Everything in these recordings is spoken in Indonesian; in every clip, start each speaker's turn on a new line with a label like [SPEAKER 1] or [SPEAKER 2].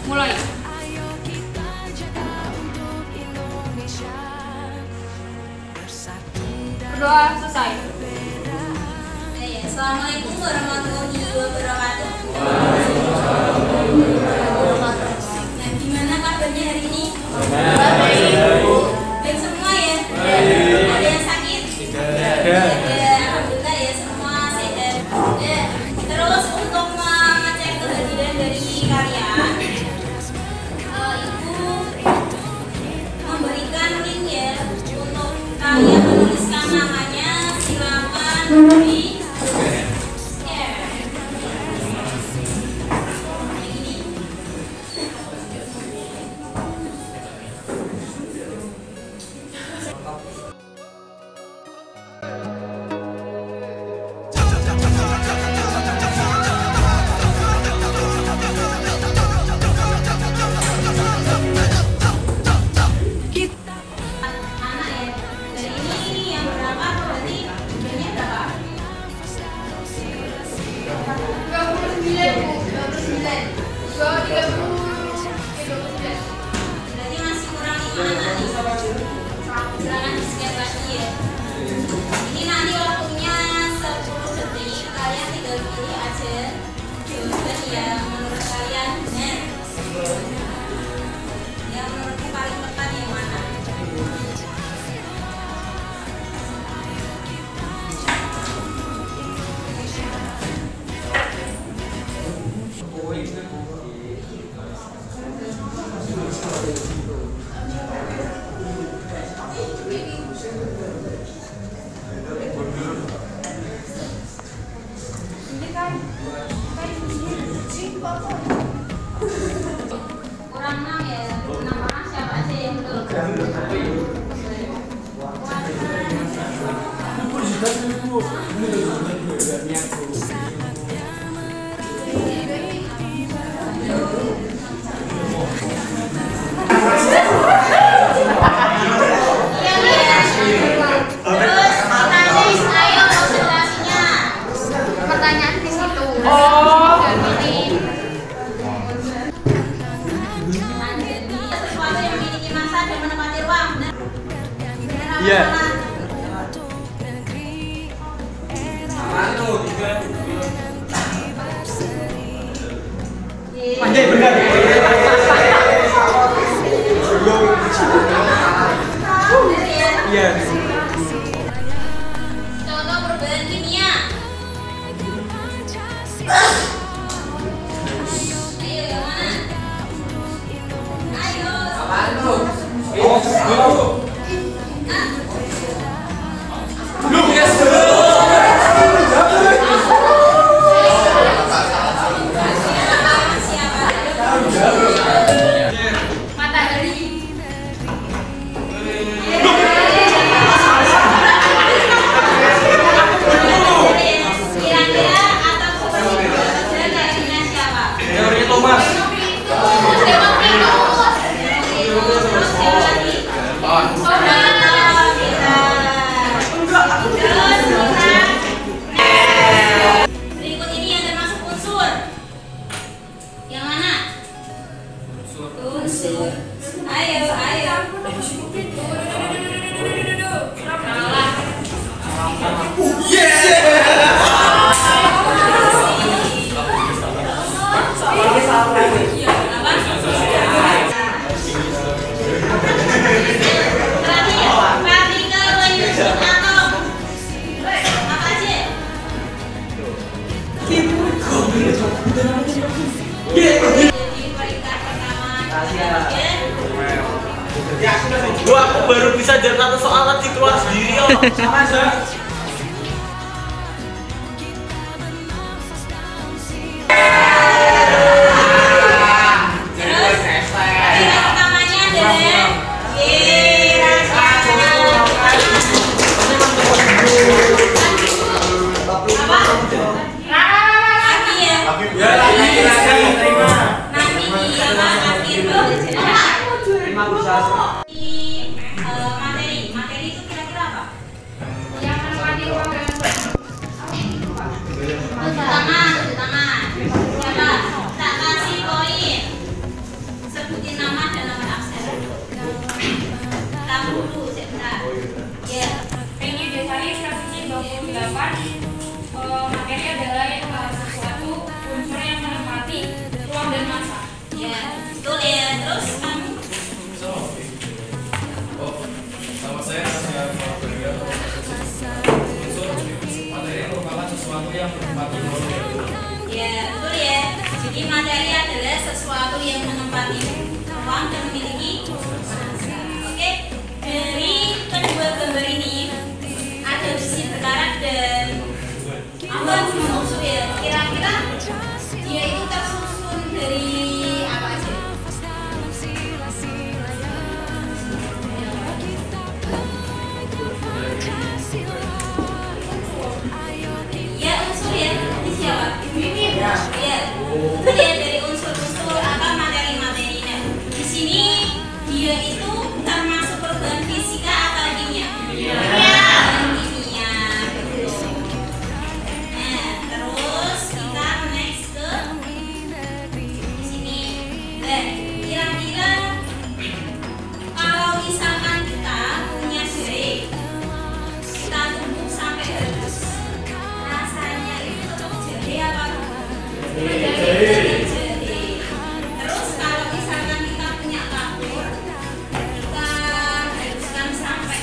[SPEAKER 1] Mulai. Berdoa selesai.
[SPEAKER 2] Assalamualaikum warahmatullahi wabarakatuh. Nah, gimana kabarnya hari ini? Baik semua ya? Ada yang sakit? Alhamdulillah ya, semua sehat. Ya, terus untuk mengecek kehadiran dari kalian, Ibu memberikan link ya untuk kalian menuliskan namanya. Silakan di kurang 6 ya, 6 orang siapa aja yang belum?
[SPEAKER 3] Iya. Pandai benar. Iya.
[SPEAKER 2] Contoh perubahan kimia. Ayo yang mana? Ayo.
[SPEAKER 3] Apaan tuh? Oh,
[SPEAKER 2] berikut ini yang termasuk unsur. Yang mana? Unsur. Ayo.
[SPEAKER 3] Gua aku baru bisa jawab satu soal tadi keluar sendiri oh. Sama aja.
[SPEAKER 2] Materi itu kira-kira apa? dulu sebentar. Ya.
[SPEAKER 1] Pengen dicari posisi 28. Materi adalah sesuatu unsur yang menempati ruang dan masa.
[SPEAKER 2] Ya, betul ya. Terus kamu?
[SPEAKER 4] Sama saya berbeda. Unsur materi merupakan sesuatu yang menempati ruang.
[SPEAKER 2] Ya, betul ya. Jadi materi adalah sesuatu yang menempati ruang dan memiliki masa. Oke. Dari kedua gambar ini ada besi berkarat dan awan unsur ya. Kira-kira dia itu tersusun dari apa aja? Ya, unsur ya. Ini siapa? Ya. Itu ya dari unsur-unsur apa materi-materinya. Di sini dia itu termasuk perubahan fisika atau kimia? Kimia. Kimia. Betul. Nah, terus kita next ke sini. Dan kira-kira kalau misalkan kita punya jari, kita tumbuk sampai habis, rasanya itu tetap jari apa? Jari. Terus kalau misalkan kita punya kapur, kita haruskan sampai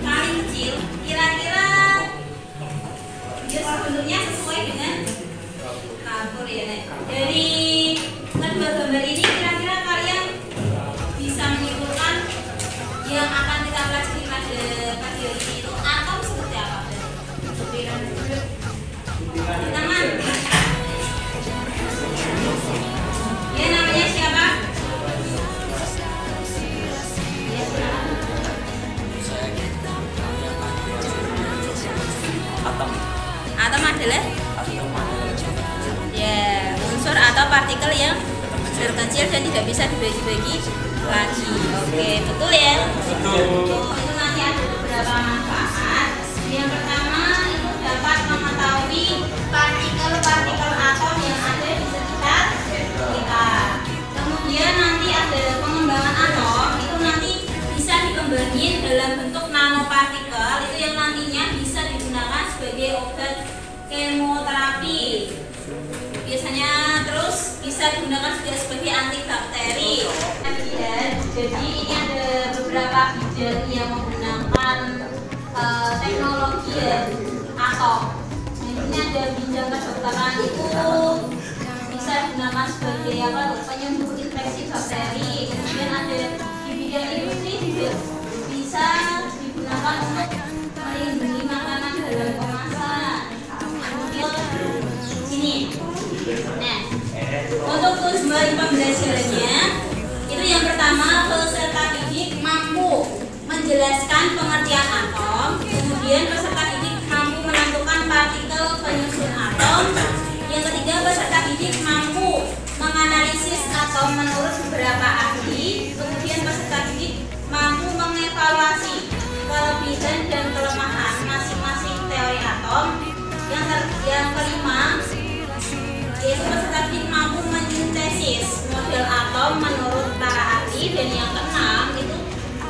[SPEAKER 2] paling kecil, kira-kira dia bentuknya sesuai dengan kapur ya Nek. Dari kedua gambar ini kira-kira kalian bisa menyimpulkan yang akan kita pelajari pada pagi hari ini itu atom seperti apa? Di tangan. Ya, namanya siapa? Ya,
[SPEAKER 3] Atom.
[SPEAKER 2] atom adalah ya unsur atau partikel yang terkecil dan tidak bisa dibagi-bagi lagi. Oke, betul ya?
[SPEAKER 3] Betul.
[SPEAKER 2] Itu nanti ada beberapa manfaat. Yang pertama itu dapat mengetahui partikel-partikel atom yang ada di sekitar kita. Kemudian nanti ada pengembangan atom, itu nanti bisa dikembangin dalam bentuk nanopartikel, itu yang nantinya bisa digunakan sebagai obat kemoterapi. Biasanya terus bisa digunakan juga sebagai antibakteri. Jadi ini ada beberapa bidang yang menggunakan teknologi ya, atom. Ini ada bidang kedokteran itu bisa digunakan sebagai apa? Penyembuh infeksi bakteri. Kemudian ada di bidang industri juga bisa digunakan untuk melindungi makanan dalam kemasan. Kemudian sini. Nah, untuk tujuan pembelajarannya itu yang pertama peserta didik mampu menjelaskan pengertian atom, kemudian peserta didik mampu menentukan partikel penyusun atom, yang ketiga peserta didik mampu menganalisis atom menurut beberapa ahli, kemudian peserta didik mampu mengevaluasi kelebihan dan kelemahan masing-masing teori atom, yang kelima yaitu peserta didik mampu mensintesis model atom menurut para ahli, dan yang keenam itu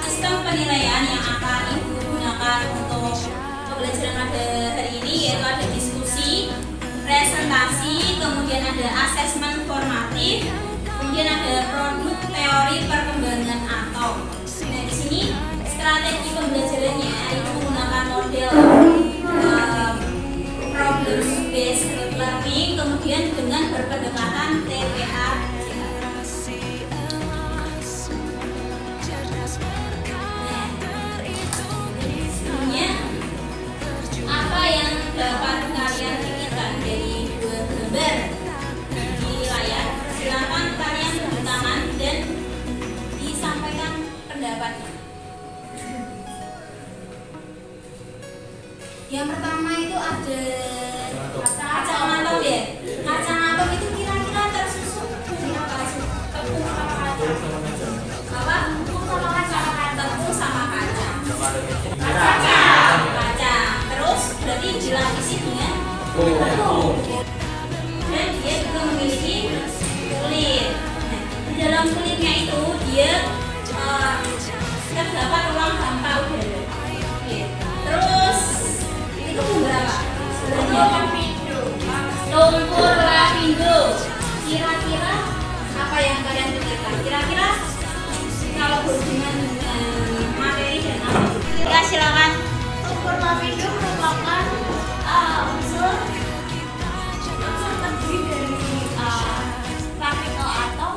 [SPEAKER 2] sistem penilaian yang akan ibu gunakan untuk pembelajaran pada hari ini, yaitu ada diskusi, presentasi, kemudian ada asesmen formatif, kemudian ada produk teori perkembangan atom. Nah, di sini strategi pembelajarannya itu menggunakan model problem based learning, kemudian dengan berpendekatan TPA. Sebenarnya apa yang dapat kalian pikirkan dari dua gambar di layar? Silakan kalian tepuk tangan dan disampaikan pendapatnya. Yang pertama itu ada kacang atom ya. Kacang atom itu kira-kira tersusun dari apa sih? Tepung sama kacang. Apa? Tepung sama kacang. Tepung sama kacang. Kacang. Terus berarti dilapisi dengan tepung. Dan dia juga memiliki kulit. Nah, di dalam kulitnya itu dia terdapat ruang hampa udara. Oke. Terus itu berapa? Lumpur lapindo. Kira-kira apa yang kalian pikirkan? Kira-kira kalau berhubungan dengan materi dan apa? Ya silakan.
[SPEAKER 5] Lumpur lapindo merupakan unsur terdiri dari partikel atom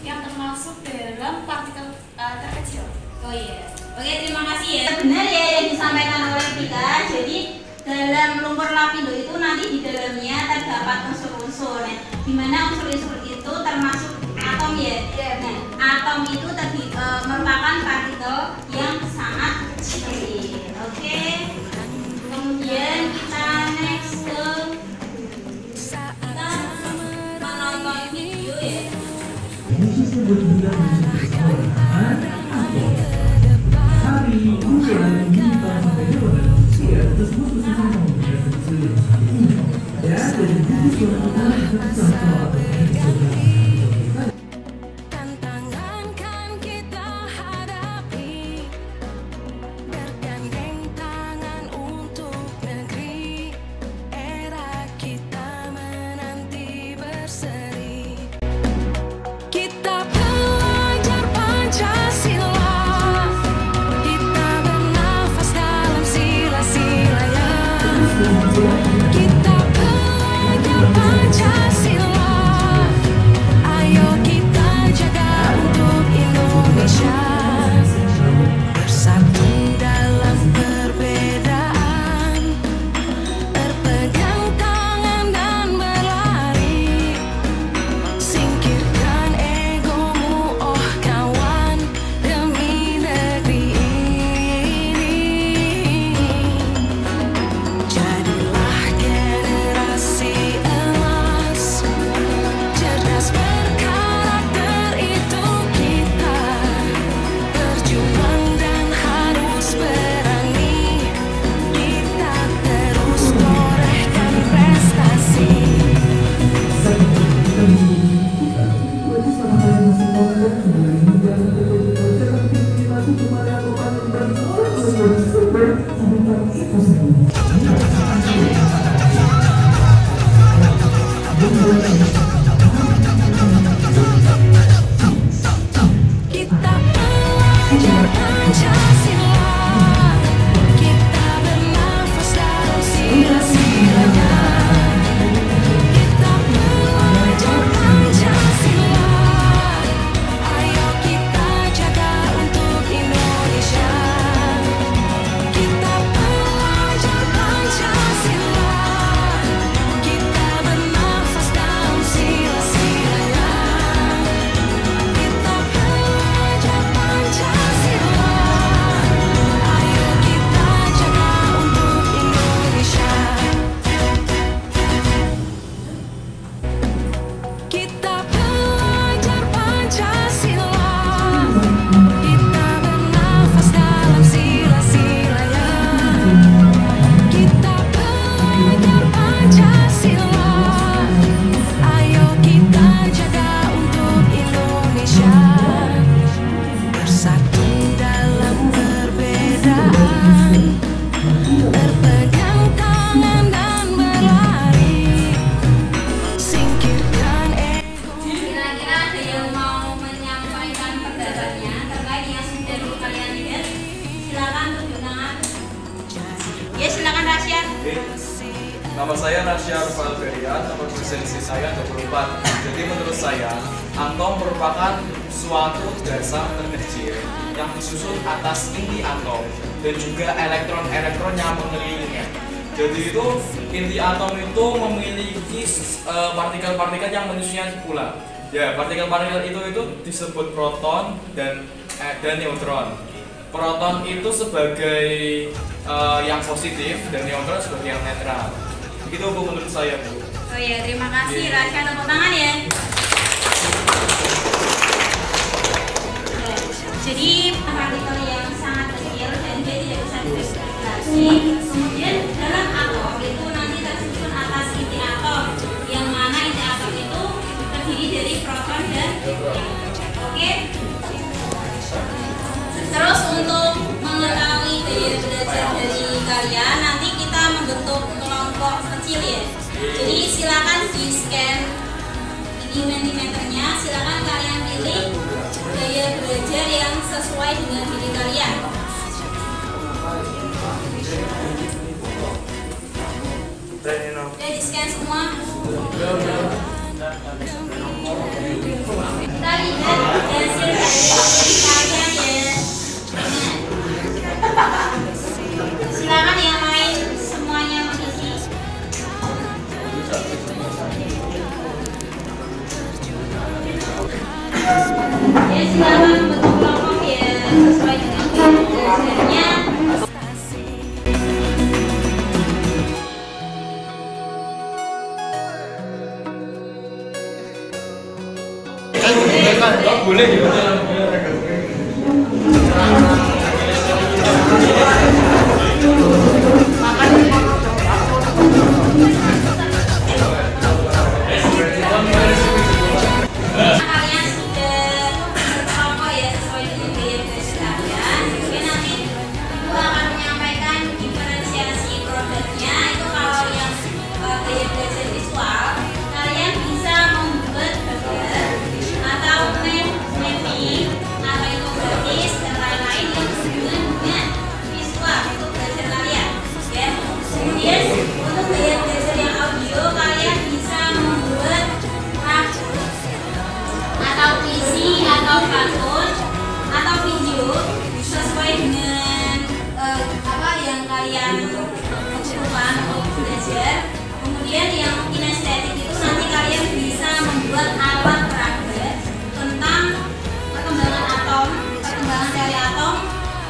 [SPEAKER 5] yang termasuk dalam partikel terkecil.
[SPEAKER 2] Oh iya. Oke, terima kasih ya. Benar ya yang disampaikan oleh Vika. Jadi dalam lumpur lapindo itu nanti di dalamnya terdapat unsur-unsur. Nah, di mana unsur-unsur itu termasuk atom ya. Nah, atom itu merupakan partikel yang sangat kecil. Oke. Kemudian kita next ke kita menonton video ya.
[SPEAKER 6] Tantangan kan kita hadapi, bergandeng tangan untuk negeri, era kita menanti berseri. Kita belajar Pancasila, kita bernafas dalam sila-silanya. Kita belajar Pancasila, ayo kita jaga untuk Indonesia. Bersatu dalam perbedaan, berpegang tangan dan berlari. Singkirkan egomu, oh kawan, demi negeri ini. Jadilah generasi emas, cerdas berkarakter itu kita. Berjuang dan harus berani, kita terus torehkan prestasi. Kita belajar Pancasila, kita bernafas dalam sila-silanya. Kita belajar Pancasila, ayo kita jaga untuk Indonesia. Kita belajar Pancasila, kita bernafas dalam sila-silanya. Kita belajar Pancasila, ayo kita jaga untuk Indonesia. Kita belajar Pancasila, kita bernafas dalam sila-silanya. Kita belajar Pancasila, ayo kita jaga untuk Indonesia. Bersatu dalam perbedaan, berpegang tangan dan berlari. Singkirkan ego.
[SPEAKER 2] Kira-kira ada yang mau menyampaikan pendapatnya terkait yang sudah dulu kalian lihat? Silakan tunjuk tangan. Ya silakan Rasya.
[SPEAKER 4] Nama saya Rasya Valverian, nomor lisensi saya 24. Jadi menurut saya, atom merupakan suatu dasar terkecil yang disusun atas inti atom dan juga elektron-elektron yang mengelilinginya. Jadi itu inti atom itu memiliki partikel-partikel yang menyusunnya pula. Ya, partikel-partikel itu disebut proton dan neutron. Proton itu sebagai yang positif dan neutron sebagai yang netral. Begitu Bu menurut saya Bu.
[SPEAKER 2] Oh iya, terima kasih Rasya, tepuk tangan ya. Jadi partikel yang sangat kecil dan dia tidak bisa dideteksi. Kemudian dalam atom itu nanti tersusun atas inti atom, yang mana inti atom itu terdiri dari proton dan neutron. Oke. Terus silakan di scan ini mentimeternya. Silakan kalian pilih gaya belajar yang sesuai dengan diri kalian. Udah di scan semua. Kita lihat hasil dari kalian ya. Silakan yang lain semuanya mengisi. Ya silakan bentuk kelompok ya sesuai dengan belajarnya.
[SPEAKER 4] Boleh gitu.
[SPEAKER 2] Kalian sudah berkelompok ya sesuai dengan gaya belajar kalian. Mungkin nanti Ibu akan menyampaikan diferensiasi produknya. Itu kalau yang gaya belajar visual, kalian bisa membuat gambar atau mapping atau infografis dan lain-lain yang berhubungan dengan visual untuk belajar kalian. Ya. Kemudian untuk gaya belajar yang audio, kalian bisa membuat lagu atau puisi atau kartun atau video sesuai dengan apa yang kalian butuhkan untuk belajar. Kemudian yang kinestetik itu nanti kalian bisa membuat alat peraga tentang perkembangan atom, perkembangan dari atom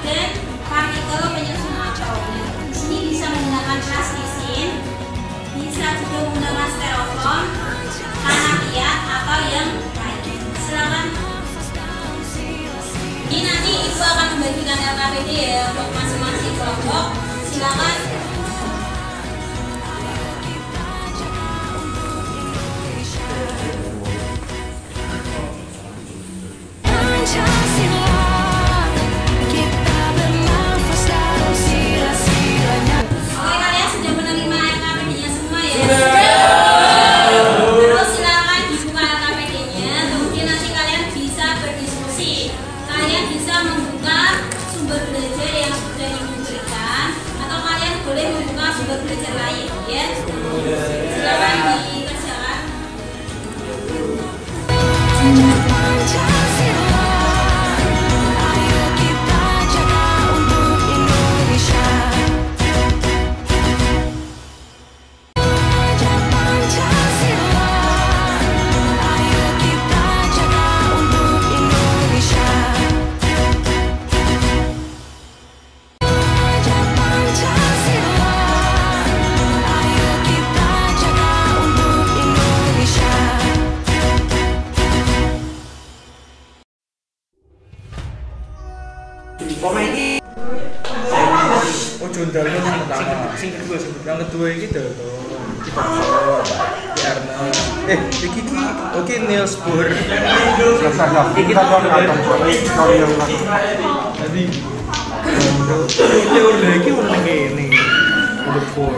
[SPEAKER 2] dan partikel penyusun atom. Di sini bisa menggunakan plastisin, bisa juga menggunakan styrofoam, tanah liat atau yang lain. Silakan. Ini nanti Ibu akan membagikan LKPD ya untuk masing-masing kelompok. Silakan.
[SPEAKER 6] Pancasila, kita bernafas dalam sila-silanya.
[SPEAKER 2] Oke, kalian sudah menerima LKPD-nya semua ya? Terus silakan dibuka LKPD-nya, kemudian nanti kalian bisa berdiskusi. Kalian bisa membuka sumber belajar yang sudah Ibu berikan, atau kalian boleh membuka sumber belajar lain, ya? Silakan dikerjakan.
[SPEAKER 6] Pancasila, ayo kita jaga untuk Indonesia. Pancasila, ayo kita jaga untuk Indonesia. Pancasila, ayo kita jaga untuk Indonesia.
[SPEAKER 4] Oh, Jundal itu yang pertama. Yang kedua ini tuh kita iki oke Niels Bohr. Iki tadi teori lagi orang ini untuk Bohr.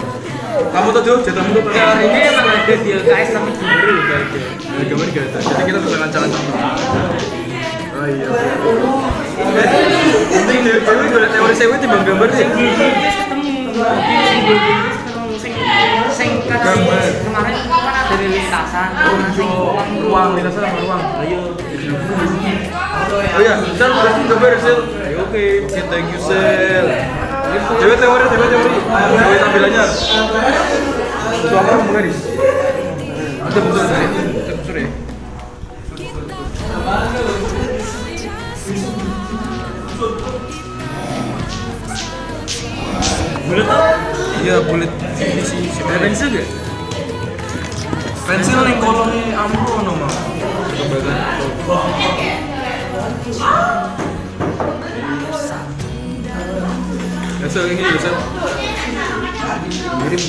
[SPEAKER 4] Kamu tuh jatuh untuk
[SPEAKER 3] Ini emang ada di LKS tapi dulu kayaknya.
[SPEAKER 4] gimana gitu. Jadi kita dengan jalan oh iya. Penting deh, teori saya timbang gambar sih.
[SPEAKER 3] Sing kemarin kan ada di lintasan.
[SPEAKER 4] Ruang lintasan sama ruang.
[SPEAKER 3] Ayo.
[SPEAKER 4] Oh iya, Sel udah gambar Sel. Oke, thank you Sel. Coba teori. Coba tampilannya. Itu apa mulai? Ada betul dari. Sorry. Bulat apa? Iya bulat. Ada pensil gak? Pensil yang koloni amro nama. Biasa ini biasa. Mirip.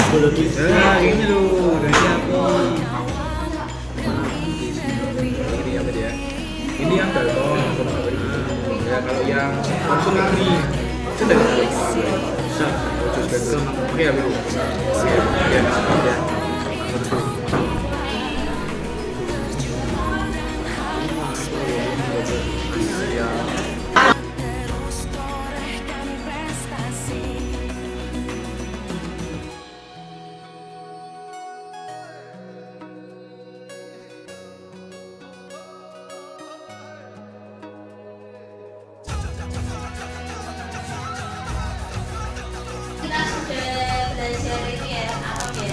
[SPEAKER 4] Ya ini loh, udah siap. Ini apa dia? Ini yang galon. Ya kalau yang langsung ini sudah bisa.
[SPEAKER 3] Oke ya, Bu.
[SPEAKER 2] Kita sudah belajar itu ya, atom ya.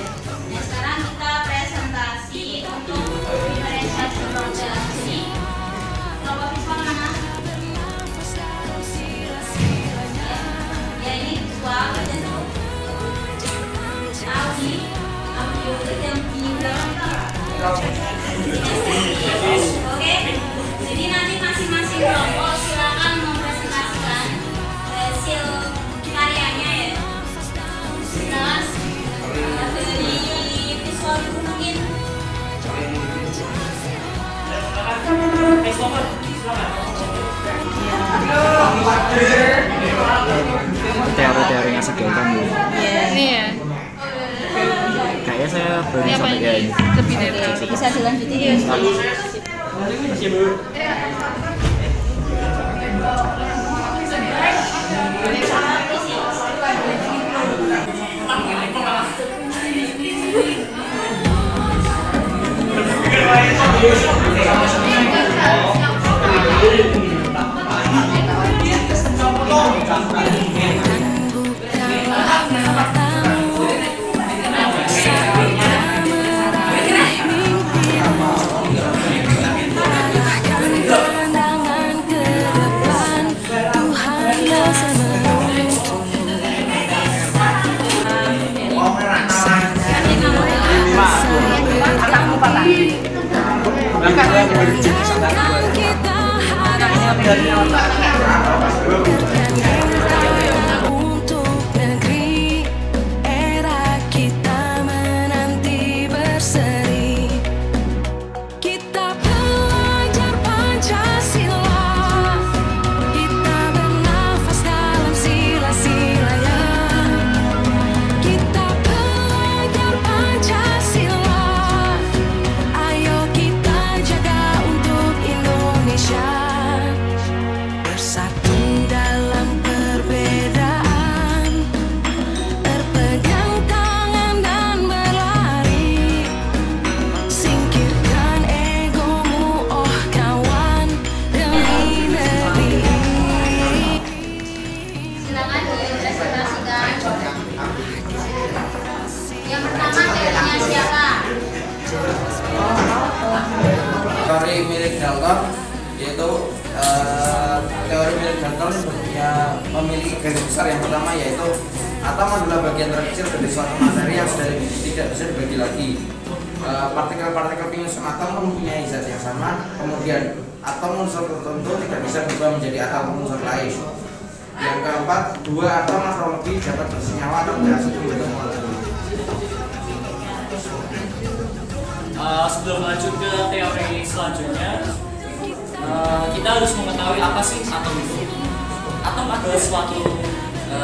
[SPEAKER 2] Nah sekarang kita presentasi untuk realisasi produk. Jadi kelompok visual mana? Ya ini visual dan audio yang Oke, jadi nanti masing-masing kelompok silakan mempresentasikan hasil karyanya ya. Jelas, dari visual itu mungkin.
[SPEAKER 7] Teori-teorinya sekian Bu.
[SPEAKER 5] Ini ya.
[SPEAKER 7] Kayaknya saya belum sampai kayak ini.
[SPEAKER 5] Lebih dari
[SPEAKER 2] Bisa dilanjutin ya.
[SPEAKER 6] Pandangan ke depan, Tuhan kasih menuntun. Jangan kita hadapi untuk negeri, era kita menanti berseri. Kita belajar Pancasila, kita bernafas dalam sila-silanya. Kita belajar Pancasila, ayo kita jaga untuk Indonesia. Bersatu dalam perbedaan, berpegang tangan dan berlari. Singkirkan egomu, oh kawan, demi negeri.
[SPEAKER 2] Silakan dipresentasikan. Yang pertama teorinya siapa?
[SPEAKER 8] Teori milik Dalton yaitu teori milik Dalton memiliki garis besar yang pertama yaitu atom adalah bagian terkecil dari suatu materi yang sudah tidak bisa dibagi lagi. Partikel-partikel penyusun atom mempunyai zat yang sama, kemudian atom unsur tertentu tidak bisa berubah menjadi atom unsur lain. Yang keempat, dua atom atau lebih dapat bersenyawa atau berhasil membentuk molekul.
[SPEAKER 3] Sebelum lanjut ke teori selanjutnya, kita harus mengetahui apa sih atom itu. Atom adalah suatu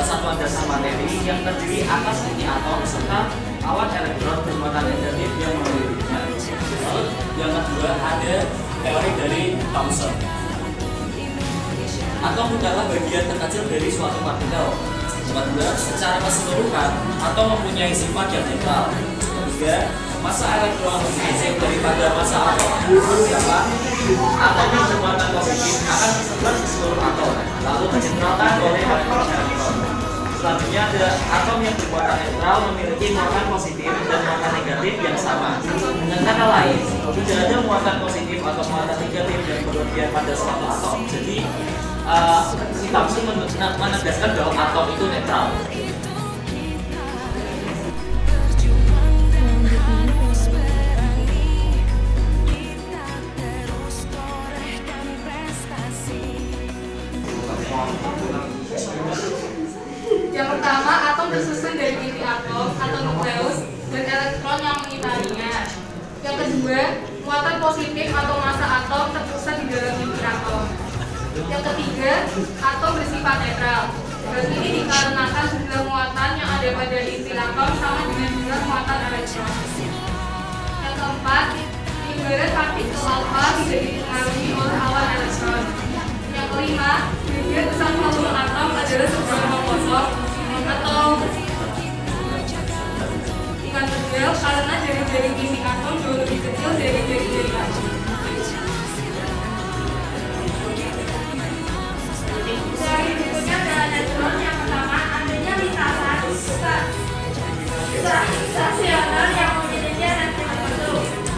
[SPEAKER 3] satuan dasar materi yang terdiri atas inti atom serta awan elektron bermuatan negatif yang mengelilinginya. Lalu yang kedua ada teori dari Thomson. Atom adalah bagian terkecil dari suatu partikel. Yang kedua, secara keseluruhan atom mempunyai sifat yang netral. Ketiga, massa elektron lebih kecil daripada massa atom. Beberapa atom yang bermuatan positif akan tersebar ke seluruh atom, lalu dinetralkan oleh elektron. Selanjutnya ada atom yang bermuatan netral memiliki muatan positif dan muatan negatif yang sama. Dengan kata lain, tidak ada muatan positif atau muatan negatif yang berlebihan pada suatu atom. Jadi si Thomson menegaskan bahwa atom itu netral.
[SPEAKER 1] Yang pertama, atom tersusun dari inti atom atau nukleus dan elektron yang mengitarinya. Yang kedua, muatan positif atau massa atom terpusat di dalam inti atom. Yang ketiga, atom bersifat netral. Dan ini dikarenakan jumlah muatan yang ada pada inti atom sama dengan jumlah muatan elektron. Yang keempat, ibarat partikel alfa bisa dipengaruhi oleh awan elektron. Yang kelima, bagian besar volume atom adalah sebuah ruang kosong atau ikan tunggal karena jari-jari inti atom jauh lebih kecil dari jari-jari atom.
[SPEAKER 5] Dari berikutnya adalah neutron. Yang pertama, adanya lintasan stasioner yang memiliki energi tertentu.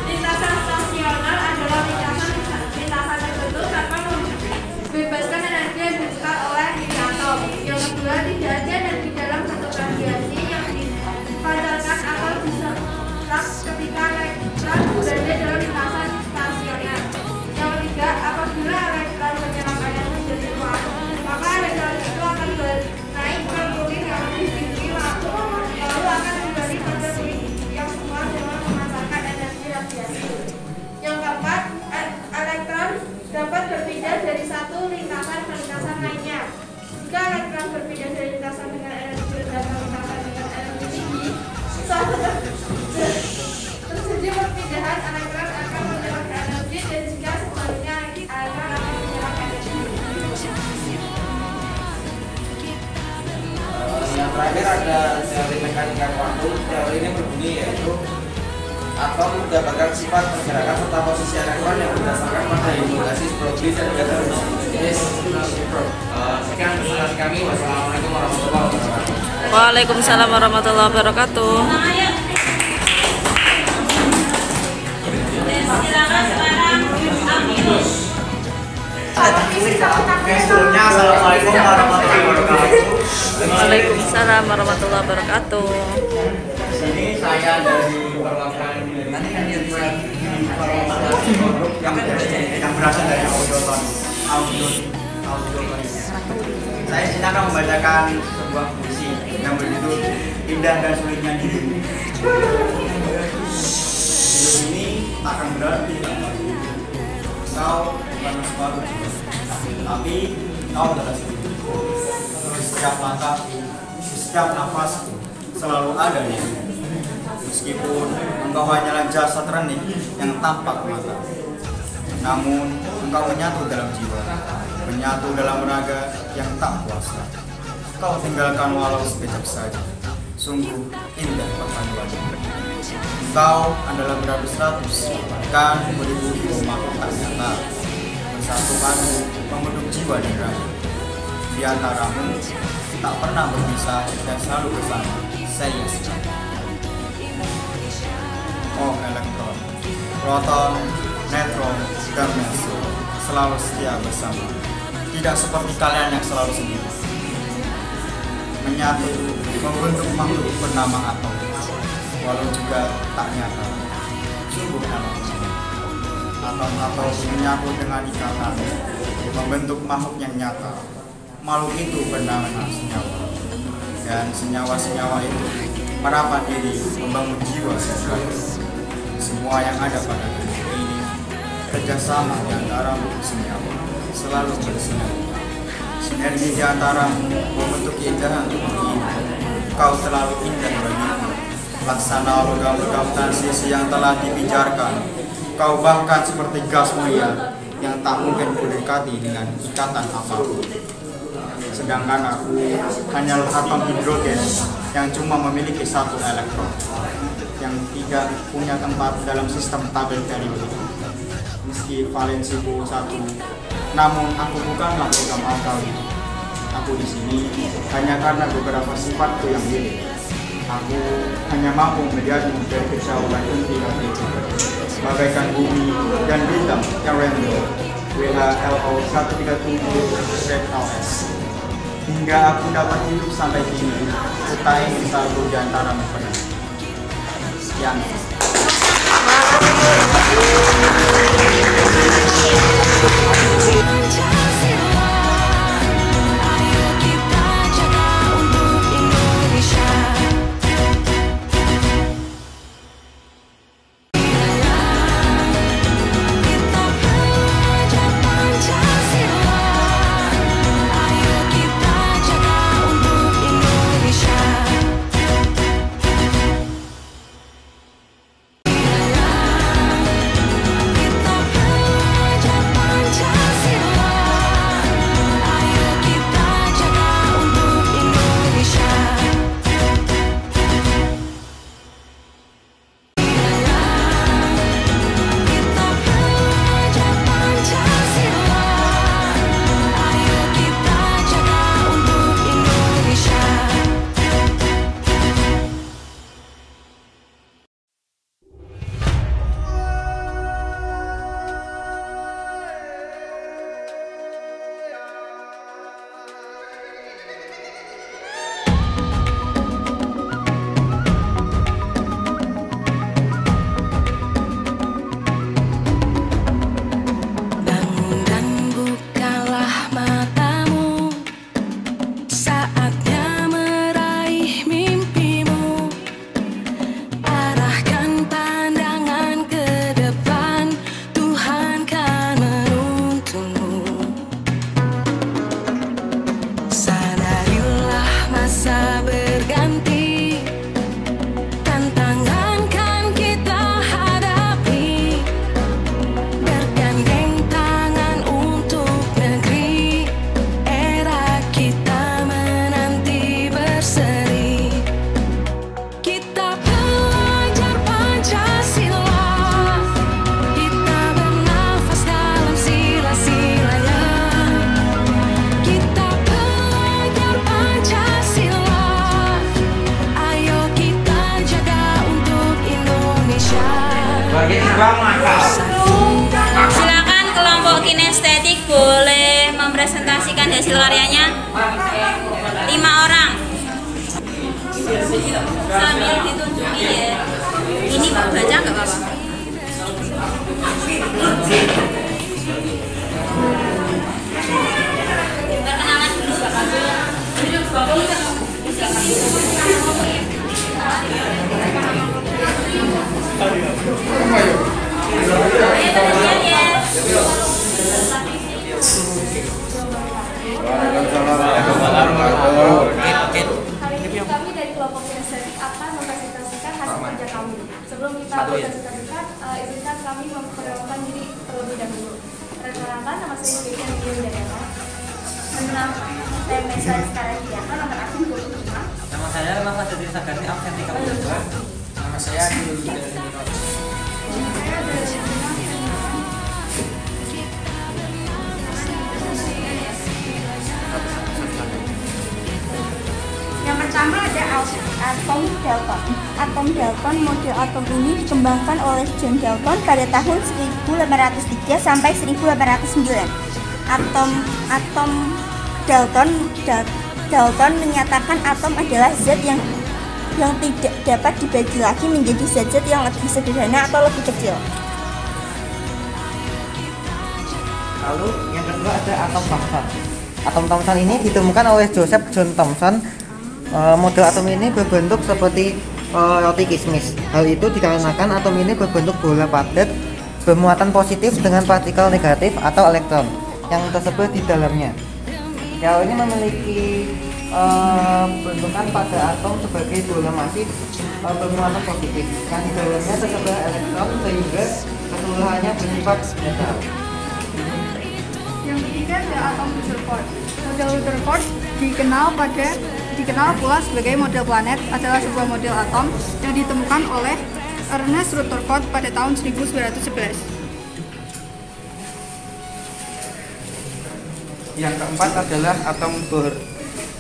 [SPEAKER 5] Lintasan stasioner adalah lintasan tertentu tanpa membebaskan energi yang dibutuhkan oleh inti atom. Yang kedua, tidak ada energi dalam satu radiasi yang dipancarkan atau diserap ketika elektron berada dalam lintasan stasioner. Yang ketiga, apabila elektron menyerap energi dari luar, maka elektron itu akan naik ke kulit yang lebih tinggi lalu akan kembali pada kulit yang semua dengan memancarkan energi radiasi. Yang keempat, elektron dapat berpindah dari satu lintasan ke lintasan lainnya. Jika elektron berpindah dari lintasan dengan energi rendah ke lintasan dengan energi tinggi, suatu terjadi perpindahan elektron akan menyerap energi, dan jika sebaliknya elektron akan menyerap energi.
[SPEAKER 8] Yang terakhir ada teori mekanika kuantum. Teori ini berbunyi yaitu atom mendapatkan sifat pergerakan serta posisi elektron yang berdasarkan pada hipotesi Broglie dan Gatorus. Sekian presentasi kami. Wassalamualaikum warahmatullahi wabarakatuh.
[SPEAKER 9] Waalaikumsalam warahmatullahi wabarakatuh.
[SPEAKER 2] Silakan sekarang Aminus.
[SPEAKER 10] Sebelumnya, assalamualaikum warahmatullahi wabarakatuh.
[SPEAKER 9] Waalaikumsalam warahmatullahi wabarakatuh.
[SPEAKER 10] Di sini saya dari perwakilan yang berasal dari audio. Saya sini akan membacakan sebuah puisi yang berjudul Indah dan Sulitnya Hidup. Hidup ini akan berarti tanpa dirimu. Kau bukan separuh jiwa, tapi kau adalah seluruh. Di setiap langkahku, di setiap nafasku, selalu ada dirimu. Meskipun engkau hanyalah jasad rening yang tampak mata, namun engkau menyatu dalam jiwa, menyatu dalam raga yang tak kuasa. Kau tinggalkan walau sekejap saja, sungguh indah perpaduanmu. Engkau adalah beratus-ratus, bahkan beribu-ribu makhluk tak nyata, bersatu padu membentuk jiwa dan raga. Di antaramu tak pernah berpisah dan selalu bersama. Saya sekali. Oh elektron, proton, neutron, dan meso selalu setia bersama. Tidak seperti kalian yang selalu sendiri. Menyatu membentuk makhluk bernama atom, walau juga tak nyata. Sungguh alam. Atom-atom menyatu dengan ikatan, membentuk makhluk yang nyata. Makhluk itu bernama senyawa, dan senyawa-senyawa itu merapat diri membangun jiwa sesuatu. Semua yang ada pada dunia ini kerjasama di antara senyawa selalu bersinergi. Sinergi di antaramu membentuk keindahan tubuh ini. Kau terlalu indah bagiku, laksana logam-logam transisi yang telah dipijarkan. Kau bahkan seperti gas mulia yang tak mungkin kudekati dengan ikatan apapun. Sedangkan aku hanyalah atom hidrogen yang cuma memiliki satu elektron, yang tidak punya tempat dalam sistem tabel periodik. Meski valensiku satu, namun aku bukanlah logam alkali. Aku di sini hanya karena beberapa sifatku yang mirip. Aku hanya mampu melihatmu dari kejauhan inti hatiku, bagaikan bumi dan bintang yang random. WHLO 137/LS. Hingga aku dapat hidup sampai kini, aku tak ingin selalu di antaramu pernah. Sekian.
[SPEAKER 5] Perkenalkan, nama saya Yudhya Widyadana. Mengenal Temesa Skarajianto, nomor absen 25.
[SPEAKER 11] Nama saya Lama Jadi Sagani, absen 32.
[SPEAKER 8] Nama saya Yudhya Widyadana.
[SPEAKER 5] Yang pertama ada atom Dalton. Atom Dalton, model atom ini dikembangkan oleh John Dalton pada tahun 1803 sampai 1809. Atom Dalton menyatakan atom adalah zat yang tidak dapat dibagi lagi menjadi zat-zat yang lebih sederhana atau lebih kecil.
[SPEAKER 11] Lalu yang kedua ada atom Thomson. Atom Thomson ini ditemukan oleh Joseph John Thomson. Model atom ini berbentuk seperti roti kismis. Hal itu dikarenakan atom ini berbentuk bola padat bermuatan positif dengan partikel negatif atau elektron yang tersebar di dalamnya. Hal ini memiliki bentukan pada atom sebagai bola masif bermuatan positif yang di dalamnya tersebar elektron sehingga keseluruhannya bersifat netral.
[SPEAKER 5] Yang ketiga ada atom Rutherford. Model Rutherford dikenal pula sebagai model planet, adalah sebuah model atom yang ditemukan oleh Ernest Rutherford pada tahun 1911.
[SPEAKER 12] Yang keempat adalah atom Bohr.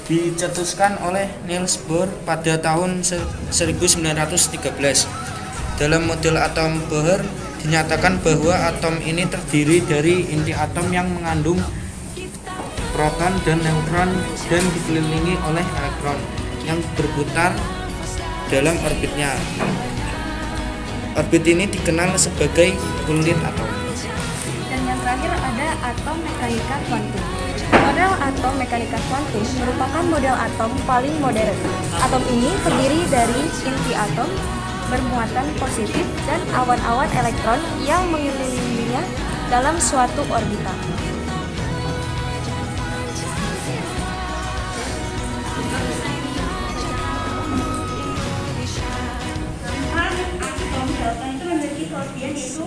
[SPEAKER 12] Dicetuskan oleh Niels Bohr pada tahun 1913. Dalam model atom Bohr dinyatakan bahwa atom ini terdiri dari inti atom yang mengandung proton dan neutron dan dikelilingi oleh elektron yang berputar dalam orbitnya. Orbit ini dikenal sebagai kulit atom.
[SPEAKER 5] Dan yang terakhir ada atom mekanika kuantum. Model atom mekanika kuantum merupakan model atom paling modern. Atom ini terdiri dari inti atom bermuatan positif dan awan-awan elektron yang mengelilinginya dalam suatu orbital. Yaitu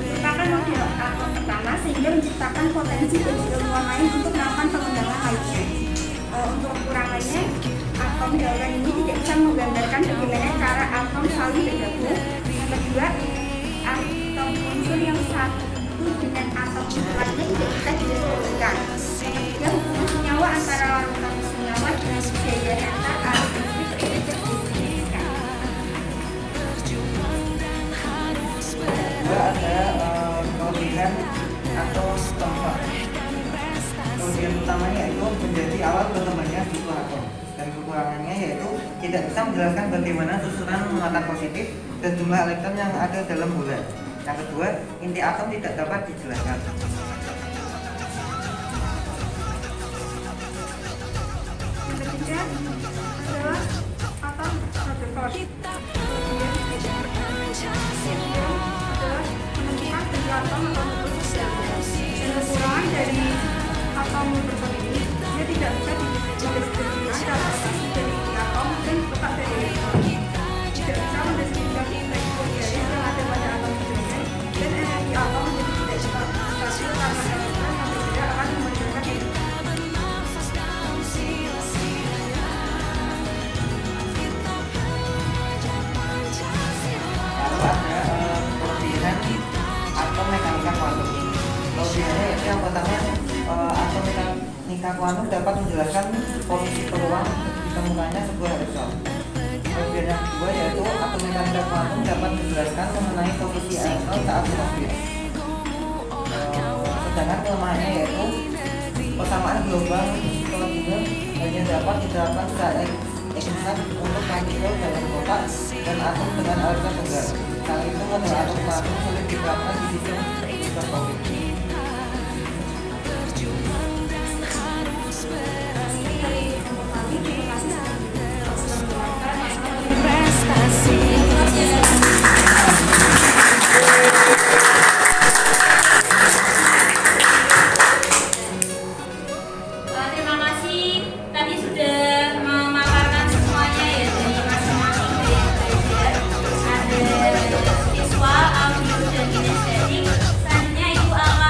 [SPEAKER 5] merupakan model atom pertama sehingga menciptakan potensi bagi ilmuwan lain untuk melakukan pengembangan lainnya. Untuk kekurangannya, atom Dalton ini tidak bisa menggambarkan bagaimana cara atom saling bergabung. Yang kedua, atom unsur yang satu dengan atom unsur lainnya tidak bisa dideskripsikan. Yang ketiga, hubungan senyawa antara larutan senyawa dengan biaya antar atom tidak bisa dideskripsikan.
[SPEAKER 11] Ada kelebihan atau Thomson. Kelebihan utamanya yaitu menjadi awal berkembangnya struktur atom, dan kekurangannya yaitu tidak bisa menjelaskan bagaimana susunan muatan positif dan jumlah elektron yang ada dalam bola. Yang kedua, inti atom tidak dapat dijelaskan.
[SPEAKER 5] Yang ketiga adalah atom Rutherford. Atom atau nukleus dan kekurangan dari atom Rutherford ini, dia tidak bisa dideskripsikan karena dari atom dan letak dari elektron. Tidak bisa mendeskripsikan efek Fourier yang ada pada atom hidrogen, dan energi atom menjadi tidak stabil karena elektron yang berbeda akan menghasilkan energi.
[SPEAKER 11] Lalu ada kelebihan atom mekanika kuantum. Kelebihannya yaitu yang pertama, atom mekanika kuantum dapat menjelaskan posisi peluang ditemukannya sebuah elektron. Kelebihan yang kedua yaitu atom mekanika kuantum dapat menjelaskan mengenai posisi elektron saat berorbit. Sedangkan kelemahannya yaitu persamaan gelombang Schrödinger hanya dapat diterapkan secara eksak untuk partikel dalam kotak dan atom dengan elektron tunggal. Saat itu model atom kuantum sulit diterapkan di sistem mikroskopik.
[SPEAKER 2] Terima kasih, tadi sudah memaparkan semuanya ya dari masing-masing gaya belajar. Ada visual, audio, dan kinestetik. Selanjutnya Ibu akan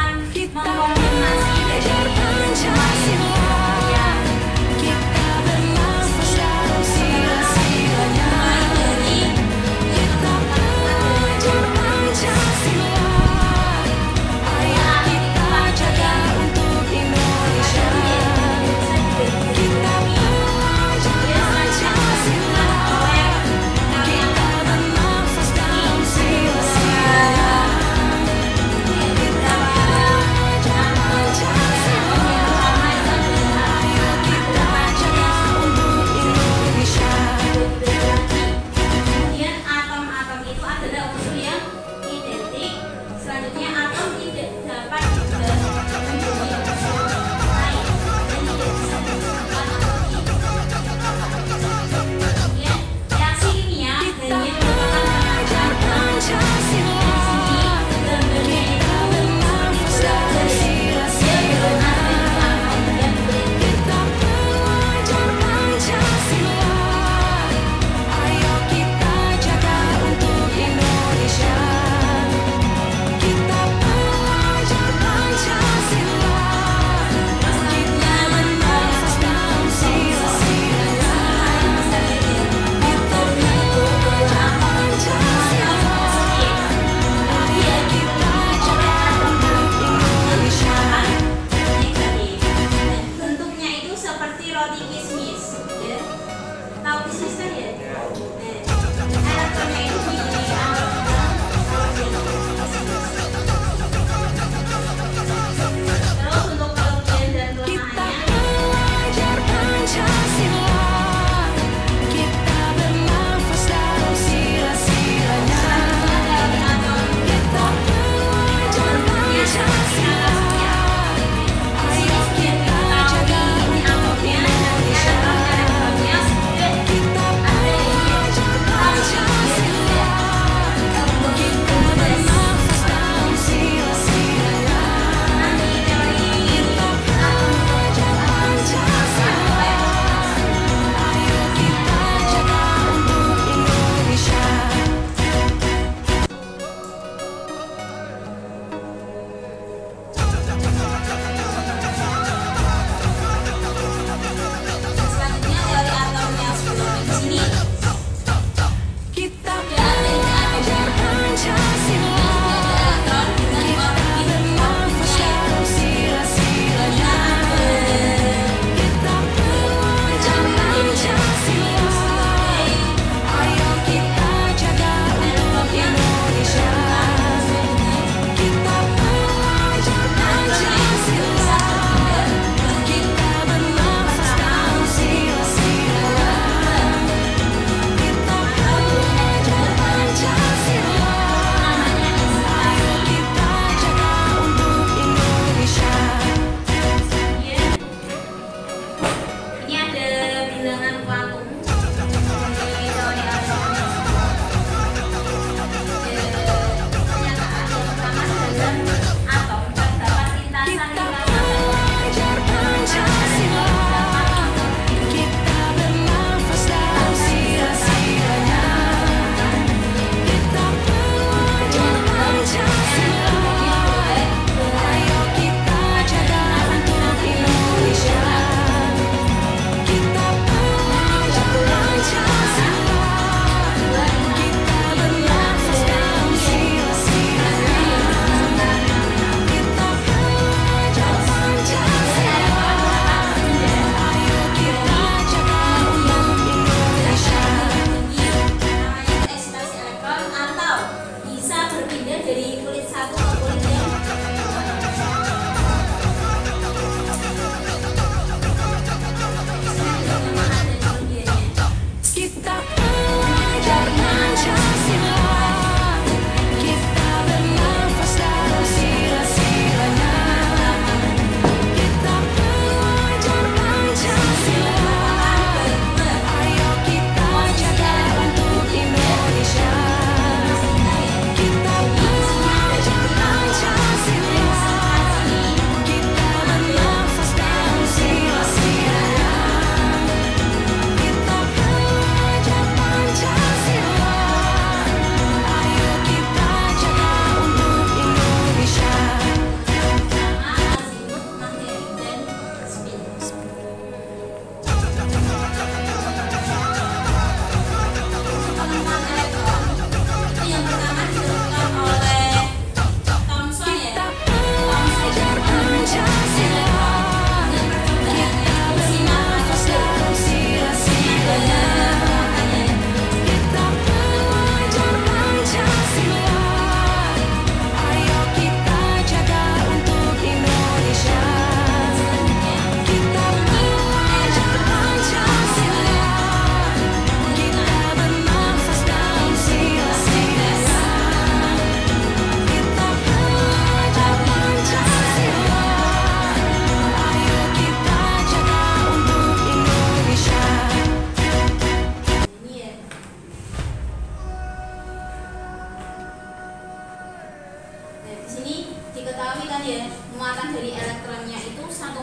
[SPEAKER 2] dari elektronnya itu 1,6.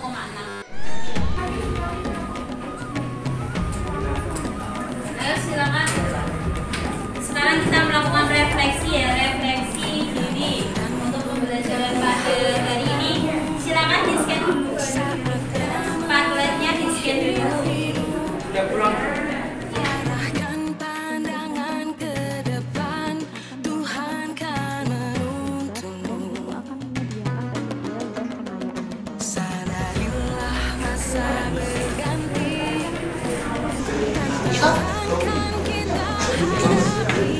[SPEAKER 2] Ayo silakan. Sekarang kita melakukan refleksi ya, refleksi diri untuk pembelajaran pada hari ini. Silakan di-scan dulu. Padletnya di-scan dulu.
[SPEAKER 12] Udah pulang.
[SPEAKER 6] Arahkan pandangan ke depan, Tuhan kan menuntunmu. Sadarilah masa berganti, dan Tuhan kita hadapi.